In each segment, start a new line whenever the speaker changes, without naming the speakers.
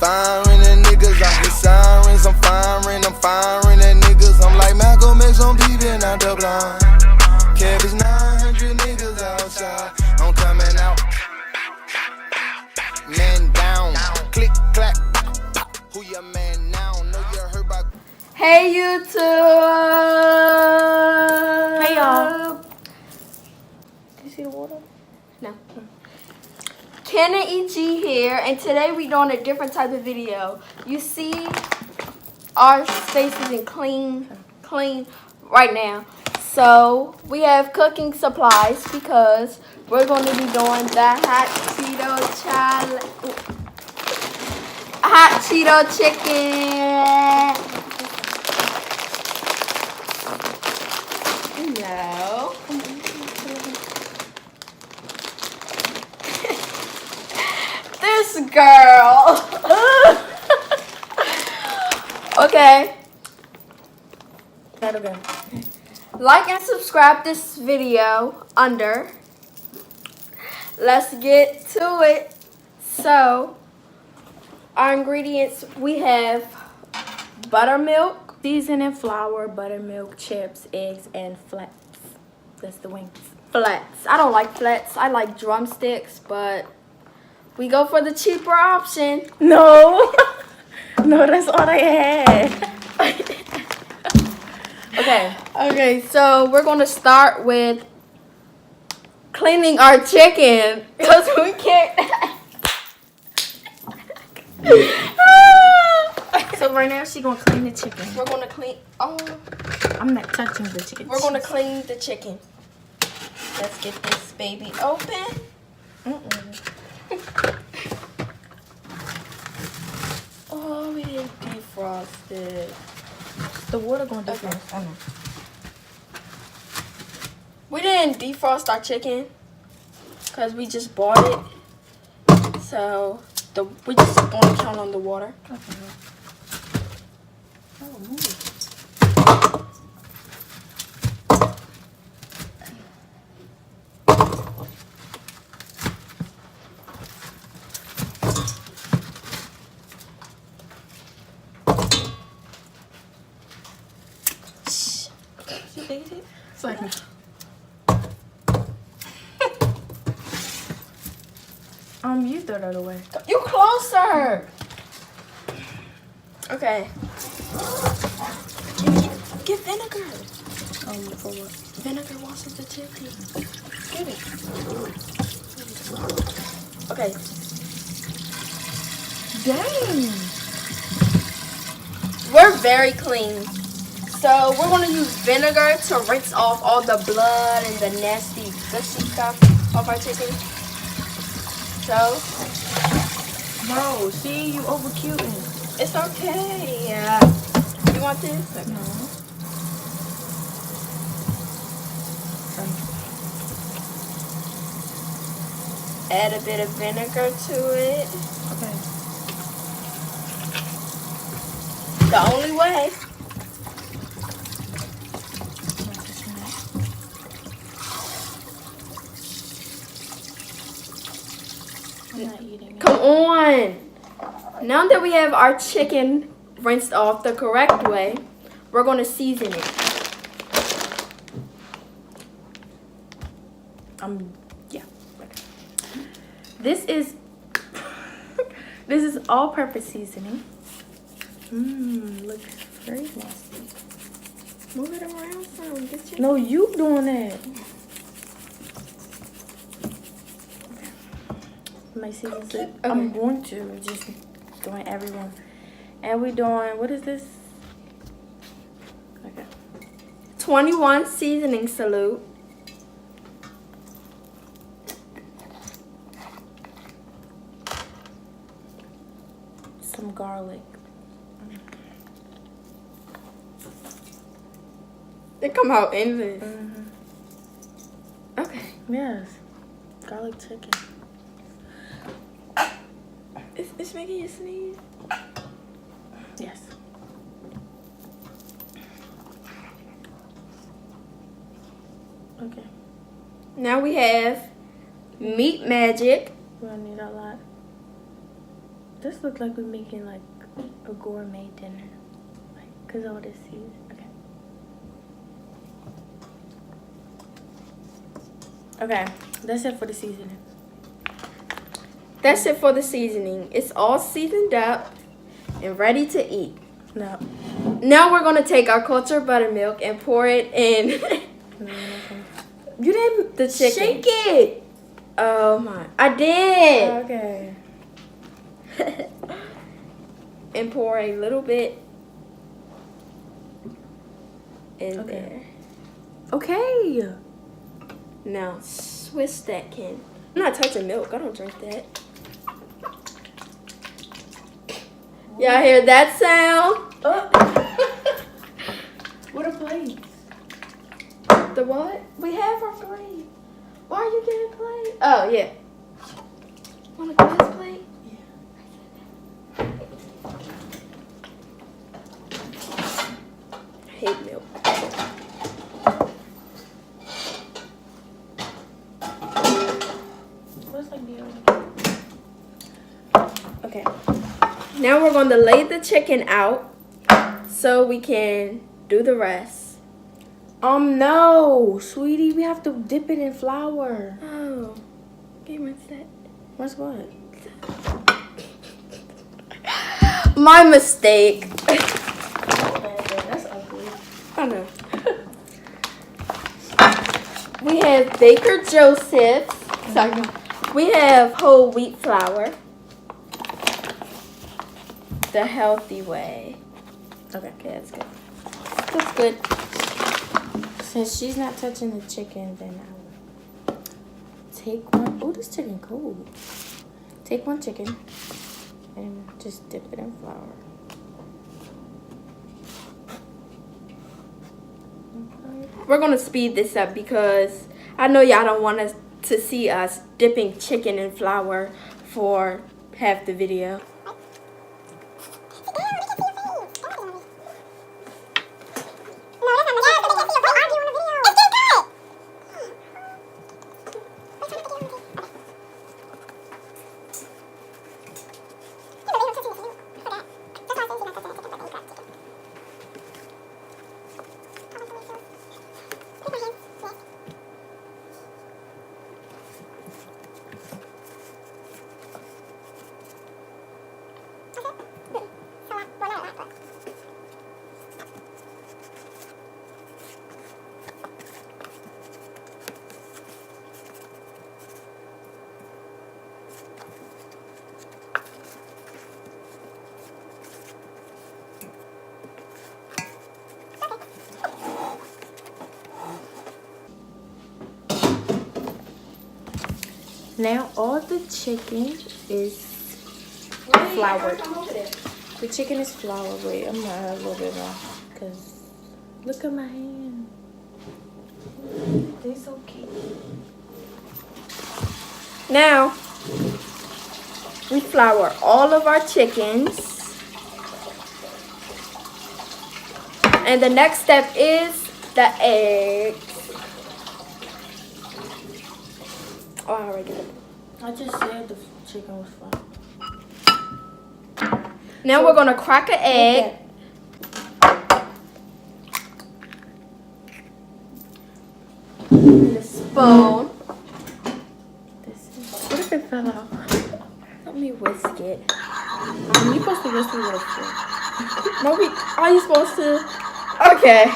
firing at niggas. I hear sirens, I'm firing at niggas. I'm like Malcolm X on TV and out the blind. Cabbage 900 niggas outside. I'm coming out. Man down. Click, clack. Who your man now? Know you heard about.
Hey YouTube!
Hey y'all.
Did you see the water? No. Ken and EG here, and today we doing a different type of video. You see our spaces in clean right now. So we have cooking supplies because we're going to be doing the hot Cheeto chicken. No. This girl. Okay.
Okay.
Like and subscribe this video under. Let's get to it. So, our ingredients, we have buttermilk,
Seasoning, flour, buttermilk, chips, eggs, and flats. That's the wings.
flats. I don't like flats. I like drumsticks, but we go for the cheaper option.
No. No, that's all they had.
Okay, so we're going to start with cleaning our chicken because we can't.
So right now she gonna clean the chicken.
We're going to clean. Oh,
I'm not touching the chicken.
we're going to clean the chicken. Let's get this baby open. Oh, we didn't defrost it.
The water gonna defrost.
Okay.
I know.
We didn't defrost our chicken because we just bought it. So we just going to count on the water.
Okay. Oh,
You ate it?
Second. You throw that away.
You closer. Okay. Get vinegar.
For what?
Vinegar washes the chicken. Get it. Okay.
Dang.
We're very clean. So we're going to use vinegar to rinse off all the blood and the nasty gushy stuff off our chicken. So,
No, see, you over cuting.
it's okay. You want this?
No.
Add a bit of vinegar to it.
Okay.
The only way.
I'm not eating it.
Come on. Now that we have our chicken rinsed off the correct way, we're going to season it.
Yeah. Okay. This is all-purpose seasoning. Looks very nasty.
Move it around some. Get your...
No, you doing that. My seasons.
Okay.
I'm going to just doing everyone, and we doing what is this? Okay.
21 seasoning salute.
Some garlic.
They come out in this. Okay.
Yes. Garlic chicken.
It's making you sneeze.
Yes. Okay.
Now we have Meat Magic.
We're gonna need a lot. This looks like we're making like a gourmet dinner. Like, cause all this season. Okay, that's it for the seasoning.
That's it for the seasoning. It's all seasoned up and ready to eat.
No.
Now we're gonna take our cultured buttermilk and pour it in
You didn't
the chicken.
shake it.
Oh my! I did.
Okay.
And pour a little bit in
Okay.
there.
Okay.
Now switch that can. I'm not touching milk. I don't drink that. Y'all hear that sound?
What a plate.
The what? We have our plate. Why are you getting a plate? Oh yeah. Want a glass plate? I hate milk.
What's like the Okay.
Now we're going to lay the chicken out so we can do the rest.
No, sweetie, we have to dip it in flour.
Oh, okay, what's that?
What's what?
My mistake.
That's ugly.
I know. We have Baker Joseph's. Sorry. We have whole wheat flour. The healthy way.
Okay.
Okay, that's good. That's good.
Since she's not touching the chicken, then I will take one. Oh, this chicken cold. Take one chicken and just dip it in flour.
We're going to speed this up because I know y'all don't want us to see us dipping chicken in flour for half the video.
Now all the chicken is floured. The chicken is floured. Wait, I'm gonna add a little bit more. Cause look at my hand. They're so cute.
Now, we flour all of our chickens. And the next step is the eggs. Oh, I already did it.
I just said the chicken was floured.
Now we're gonna crack an egg. With a spoon.
What if it fell out?
Let me whisk it.
You're supposed to whisk it.
No, are you supposed to? Okay.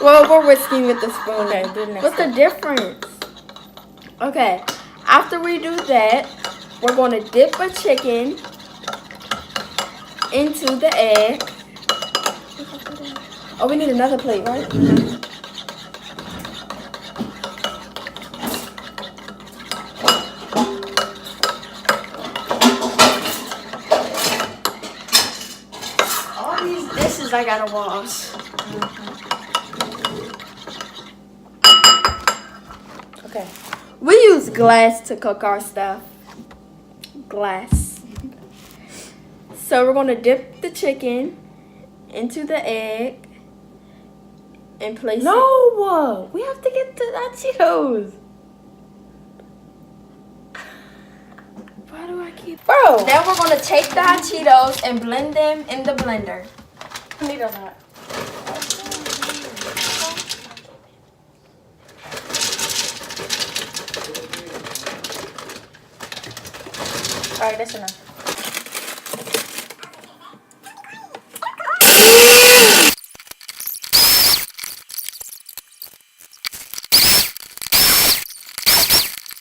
Well, we're whisking with the spoon.
Okay, do the next
What's the difference? Okay. After we do that, we're going to dip a chicken into the egg. Oh, we need another plate, right? All these dishes I gotta wash.
Okay.
We use glass to cook our stuff. Glass. So we're going to dip the chicken into the egg and place it.
No! We have to get the Cheetos.
Why do I keep
Bro.
Then we're gonna take the hot Cheetos and blend them in the blender.
I need a lot. Alright, that's enough.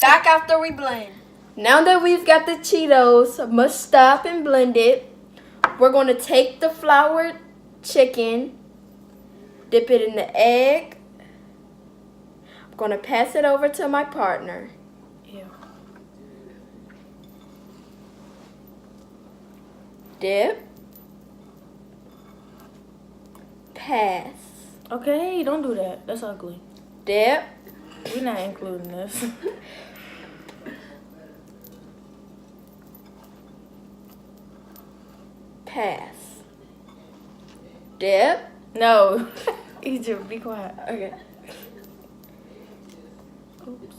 Back after we blend. Now that we've got the Cheetos mushed up and blended, we're going to take the floured chicken, dip it in the egg. I'm going to pass it over to my partner.
Ew.
Dip. Pass.
Okay, don't do that. That's ugly.
Dip.
We're not including this.
Pass. Dip.
No. Egypt, be quiet.
Okay.
Oops.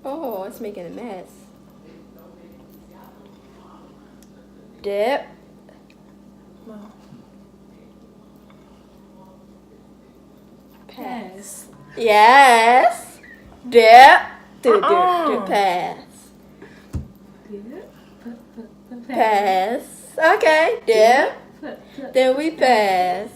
Oh, it's making a mess. Dip.
No.
Pass. Yes. Dip. Do pass. Pass. Okay. Dip. Then we pass.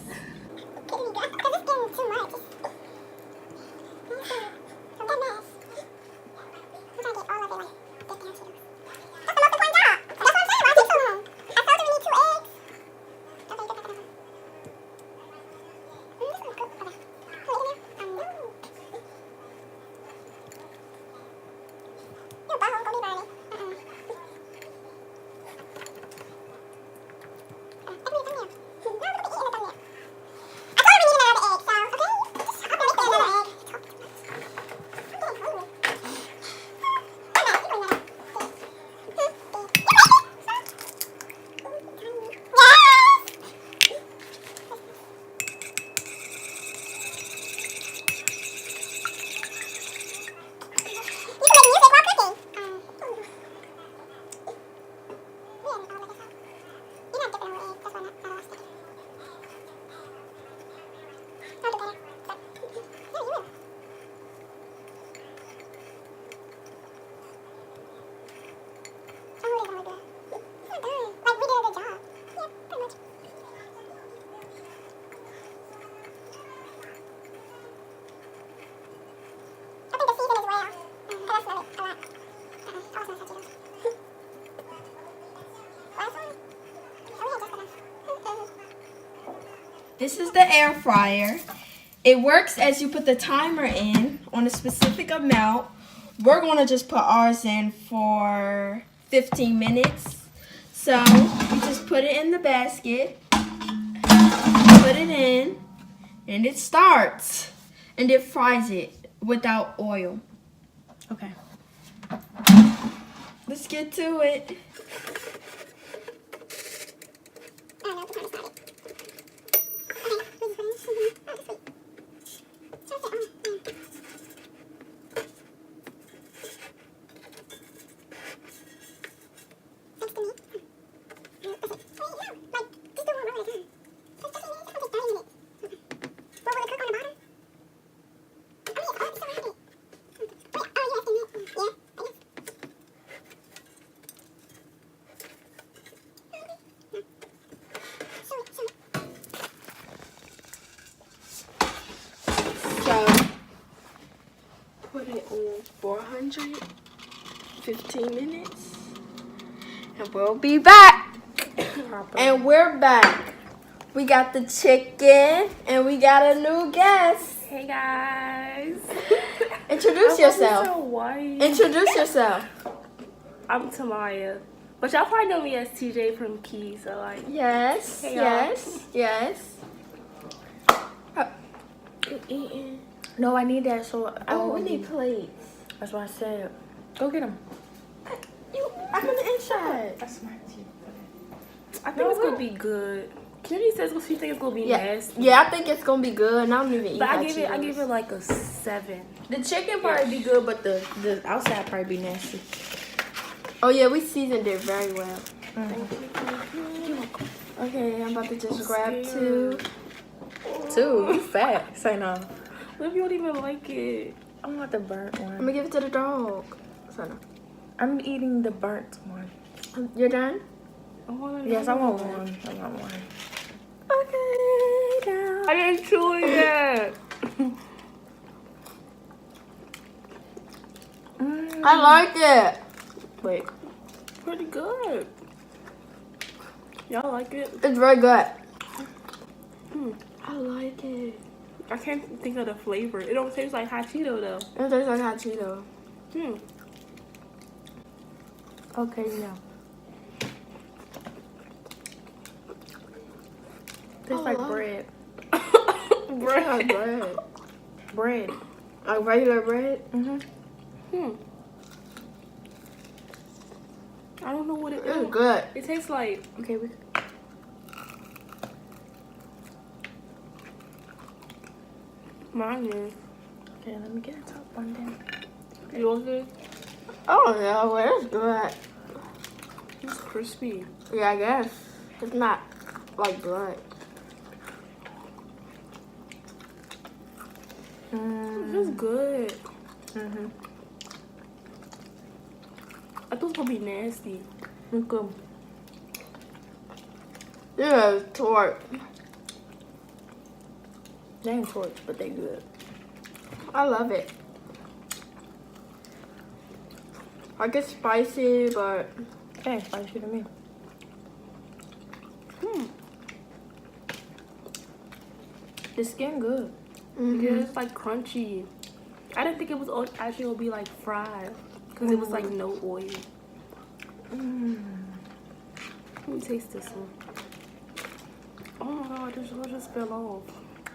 This is the air fryer. It works as you put the timer in on a specific amount. We're going to just put ours in for 15 minutes. So we just put it in the basket, put it in, and it starts. And it fries it without oil.
Okay.
Let's get to it. So, put it on 400, 15 minutes, and we'll be back. And we're back. We got the chicken, and we got a new guest.
Hey guys.
Introduce yourself.
So white.
Introduce yourself.
I'm Tamaya, but y'all probably know me as TJ from Key. So like.
Yes,
Hey, y'all.
yes. You eating?
No, I need that. So I
Oh, we
won't
need
be-
plates.
That's what I said. Go get them.
I'm on the inside.
That's smart too. I think it's gonna be good. Kenny says she thinks it's gonna be nasty.
Yeah, I think it's gonna be good. And I don't even eat
But
hot
I give
Cheetos.
it like a 7.
The chicken probably be good, but the outside probably be nasty. Oh yeah, we seasoned it very well. Okay, I'm about to just grab 2. 2? You fat. Say no.
What if you don't even like it?
I want the burnt one. I'm gonna give it to the dog. Say no. I'm eating the burnt one. You're done? Yes, I want one. I want one. Okay, now.
I didn't chew it yet.
I like it. Wait.
Pretty good. Y'all like it?
It's very good. I like it.
I can't think of the flavor. It don't taste like hot Cheeto though.
It tastes like hot Cheeto. Okay, now. Tastes like bread.
Bread.
Like bread. Bread. Like regular bread?
I don't know what it
It's
is.
good.
It tastes like.
Okay,
Mine is.
okay, let me get a top one then.
Yours is?
Oh yeah, well, it's good.
It's crispy.
Yeah, I guess. It's not like blood.
It's good. I thought it was gonna be nasty.
Okay. Yeah, it's torch. They ain't torch, but they good. I love it. Like it's spicy, but it ain't spicy to me. The skin good.
Yeah, it's like crunchy. I didn't think it was actually gonna be like fried because it was like no oil. Let me taste this one. Oh my god, this one just fell off.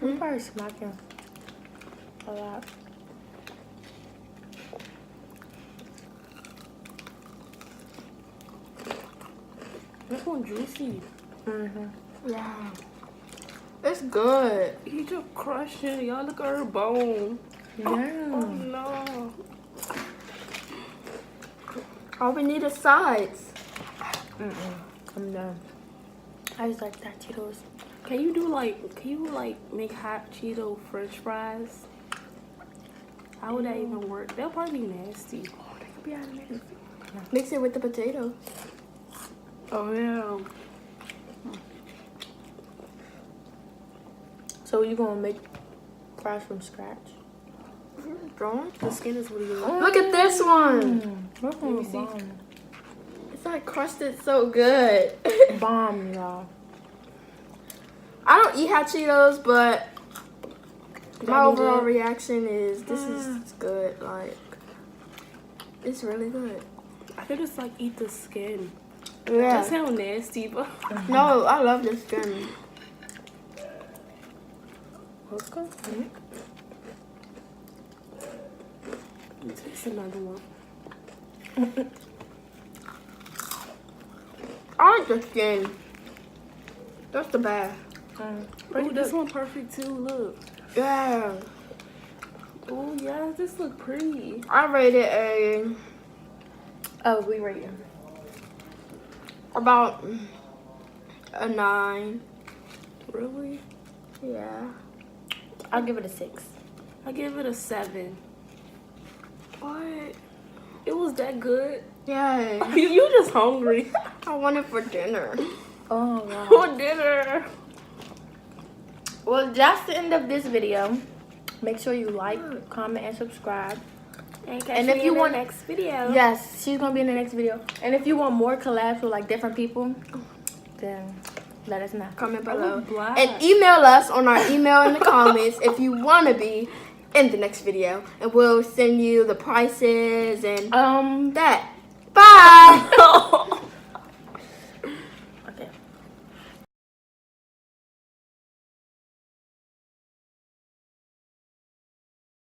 I'm probably smacking a lot.
This one juicy.
Yeah. It's good.
He just crushed it. Y'all look at her bone.
Yeah.
Oh no.
All we need is sides. I'm done. I just like that Cheetos.
Can you make hot Cheeto French fries? How would that even work? They'll probably be nasty.
Oh, they could be out of there. Mix it with the potatoes.
Oh yeah.
So you gonna make fries from scratch?
The skin is really good.
Look at this one.
Let me see.
It's like crusted so good.
Bomb, y'all.
I don't eat hot Cheetos, but my overall reaction is this is good. Like, it's really good.
I could just like eat the skin.
Yeah.
That sounds nasty, but
No, I love the skin.
let's go. Taste another one.
I like the skin. That's the best.
Oh, this one perfect too. Look.
Yeah.
Oh yeah, this look pretty.
I rated a.
Oh, we rate it
About a 9.
Really?
Yeah.
I'll give it a 6. I give it a 7. What? It was that good?
Yeah.
You just hungry.
I want it for dinner.
Oh wow. For dinner.
Well, that's the end of this video. Make sure you like, comment, and subscribe.
And if you want the next video.
Yes, she's gonna be in the next video. And if you want more collabs with like different people, then let us know. Comment below. And email us on our email in the comments if you wanna be in the next video. And we'll send you the prices and that. Bye!